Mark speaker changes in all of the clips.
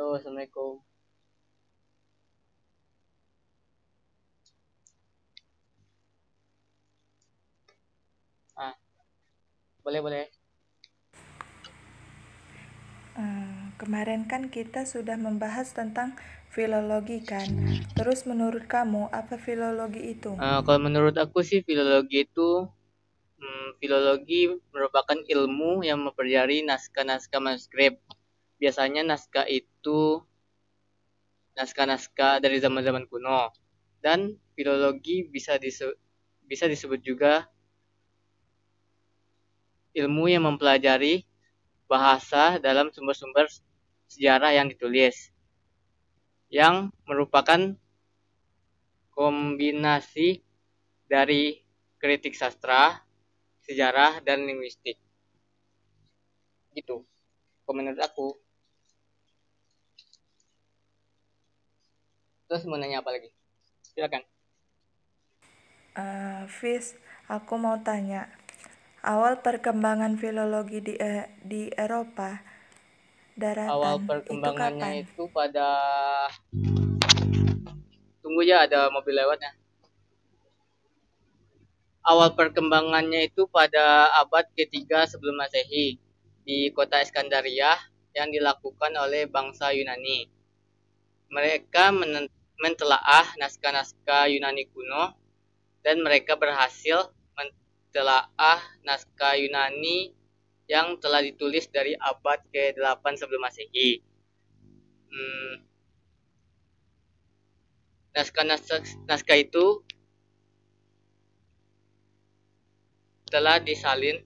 Speaker 1: Halo, Assalamualaikum. Ah, boleh.
Speaker 2: Kemarin kan kita sudah membahas tentang filologi kan. Terus menurut kamu apa filologi itu?
Speaker 1: Kalau menurut aku sih filologi merupakan ilmu yang mempelajari naskah-naskah manuskrip. Biasanya naskah itu naskah-naskah dari zaman-zaman kuno. Dan filologi bisa disebut juga ilmu yang mempelajari bahasa dalam sumber-sumber sejarah yang ditulis, yang merupakan kombinasi dari kritik sastra, sejarah, dan linguistik. Gitu. Kalau menurut aku. Terus mau nanya apa lagi? Silakan.
Speaker 2: Fis, aku mau tanya. Awal perkembangan filologi di Eropa
Speaker 1: Awal
Speaker 2: daratan itu
Speaker 1: perkembangannya
Speaker 2: kapan?
Speaker 1: itu pada, tunggu ya, ada mobil lewatnya. Awal perkembangannya itu pada abad ketiga sebelum Masehi di kota Iskandaria yang dilakukan oleh bangsa Yunani. Mereka mentelaah naskah-naskah Yunani kuno dan mereka berhasil mentelaah naskah Yunani yang telah ditulis dari abad ke-8 sebelum Masehi. Hmm, naskah itu telah disalin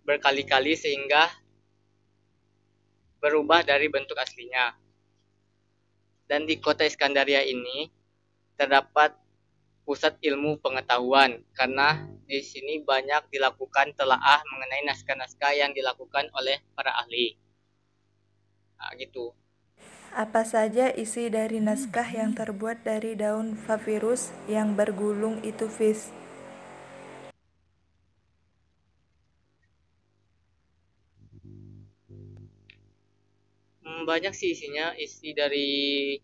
Speaker 1: berkali-kali sehingga berubah dari bentuk aslinya. Dan di kota Iskandaria ini terdapat pusat ilmu pengetahuan karena di sini banyak dilakukan telaah mengenai naskah-naskah yang dilakukan oleh para ahli. Nah, gitu.
Speaker 2: Apa saja isi dari naskah yang terbuat dari daun papirus yang bergulung itu, Fis?
Speaker 1: Banyak sih isinya, isi dari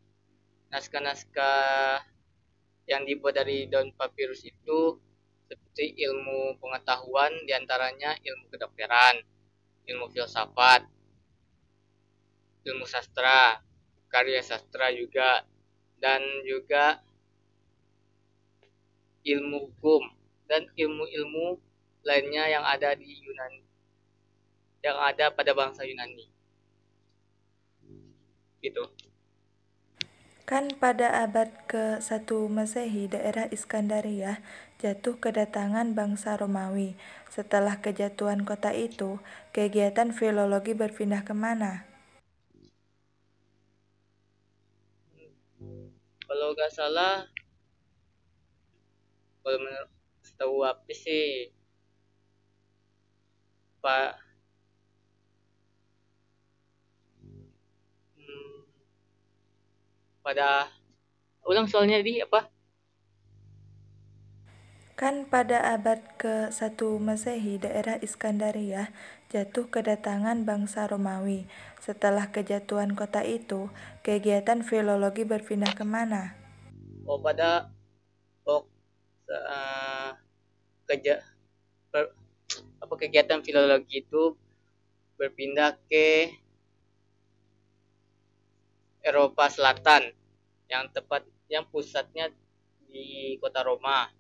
Speaker 1: naskah-naskah yang dibuat dari daun papirus itu seperti ilmu pengetahuan, diantaranya ilmu kedokteran, ilmu filsafat, ilmu sastra, karya sastra juga, dan juga ilmu hukum dan ilmu-ilmu lainnya yang ada di Yunani, yang ada pada bangsa Yunani. Gitu.
Speaker 2: Kan pada abad ke-1 Masehi, daerah Iskandaria jatuh ke tangan bangsa Romawi. Setelah kejatuhan kota itu, kegiatan filologi berpindah kemana?
Speaker 1: Kalau nggak salah, kalau setahu apa sih, Pak, hmm, pada ulang soalnya di apa?
Speaker 2: Kan pada abad ke-1 Masehi, daerah Iskandaria jatuh ke tangan bangsa Romawi. Setelah kejatuhan kota itu, kegiatan filologi berpindah kemana?
Speaker 1: Oh, pada oh, uh, keja, per, apa kegiatan filologi itu berpindah ke Eropa Selatan, yang pusatnya di kota Roma.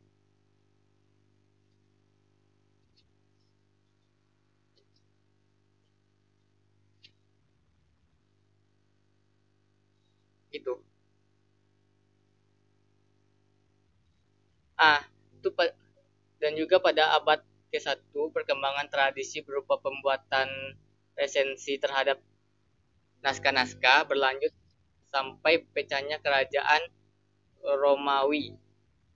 Speaker 1: Gitu. Ah, itu dan juga pada abad ke-1 perkembangan tradisi berupa pembuatan resensi terhadap naskah-naskah berlanjut sampai pecahnya kerajaan Romawi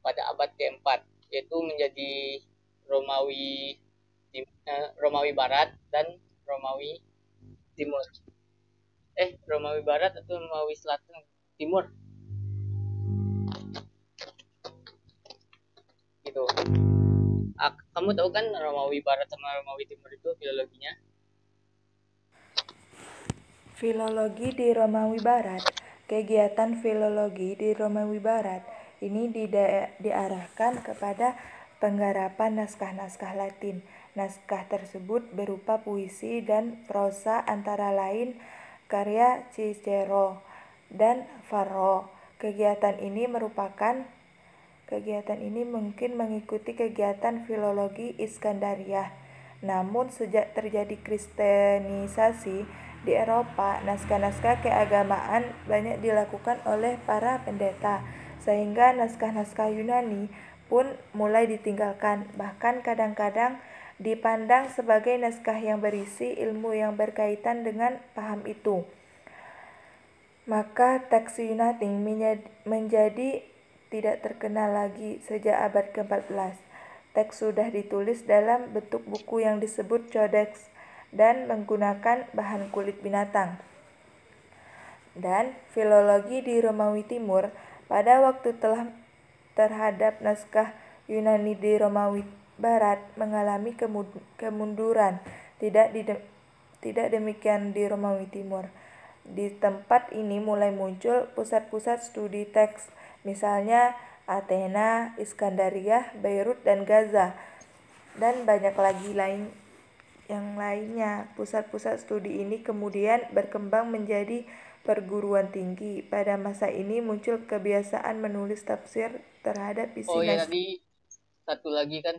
Speaker 1: pada abad ke-4, yaitu menjadi Romawi Romawi Barat dan Romawi Timur. Romawi Barat atau Romawi Selatan Timur gitu. Kamu tahu kan Romawi Barat sama Romawi Timur itu filologinya?
Speaker 2: Filologi di Romawi Barat. Kegiatan filologi di Romawi Barat ini diarahkan kepada penggarapan naskah-naskah Latin. Naskah tersebut berupa puisi dan prosa antara lain karya Cicero dan Varro. Kegiatan ini mungkin mengikuti kegiatan filologi Iskandariyah. Namun sejak terjadi kristenisasi di Eropa, naskah-naskah keagamaan banyak dilakukan oleh para pendeta, sehingga naskah-naskah Yunani pun mulai ditinggalkan, bahkan kadang-kadang dipandang sebagai naskah yang berisi ilmu yang berkaitan dengan paham itu. Maka teks Yunani menjadi tidak terkenal lagi sejak abad ke-14. Teks sudah ditulis dalam bentuk buku yang disebut codex dan menggunakan bahan kulit binatang. Dan filologi di Romawi Timur pada waktu terhadap naskah Yunani di Romawi Barat mengalami kemunduran. Tidak demikian di Romawi Timur. Di tempat ini mulai muncul pusat-pusat studi teks, misalnya Athena, Iskandariyah, Beirut, dan Gaza, dan banyak lagi yang lainnya. Pusat-pusat studi ini kemudian berkembang menjadi perguruan tinggi. Pada masa ini muncul kebiasaan menulis tafsir terhadap isi
Speaker 1: Oh ya,
Speaker 2: naskah.
Speaker 1: tadi satu lagi kan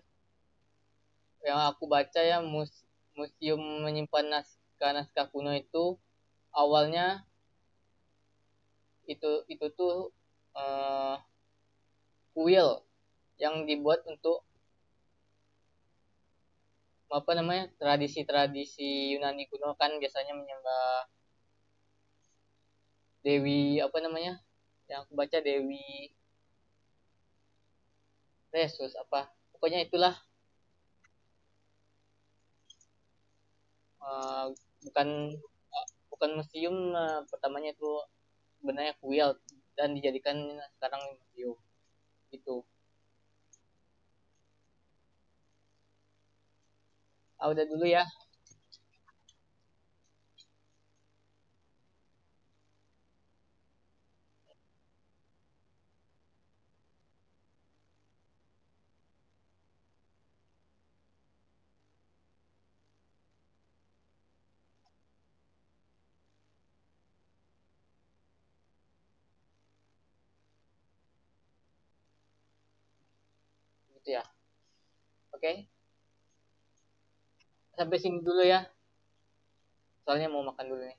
Speaker 1: yang aku baca ya, museum menyimpan naskah-naskah kuno itu awalnya itu tuh eh, kuil yang dibuat untuk apa namanya, tradisi-tradisi Yunani kuno kan biasanya menyembah dewi apa namanya, yang aku baca dewi Yesus apa, pokoknya itulah. Eh, bukan bukan museum, pertamanya itu sebenarnya kuil dan dijadikan sekarang museum itu. Udah dulu ya. Gitu ya, oke, sampai sini dulu ya, soalnya mau makan dulu nih.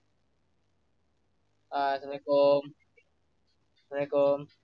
Speaker 1: Assalamualaikum. Assalamualaikum.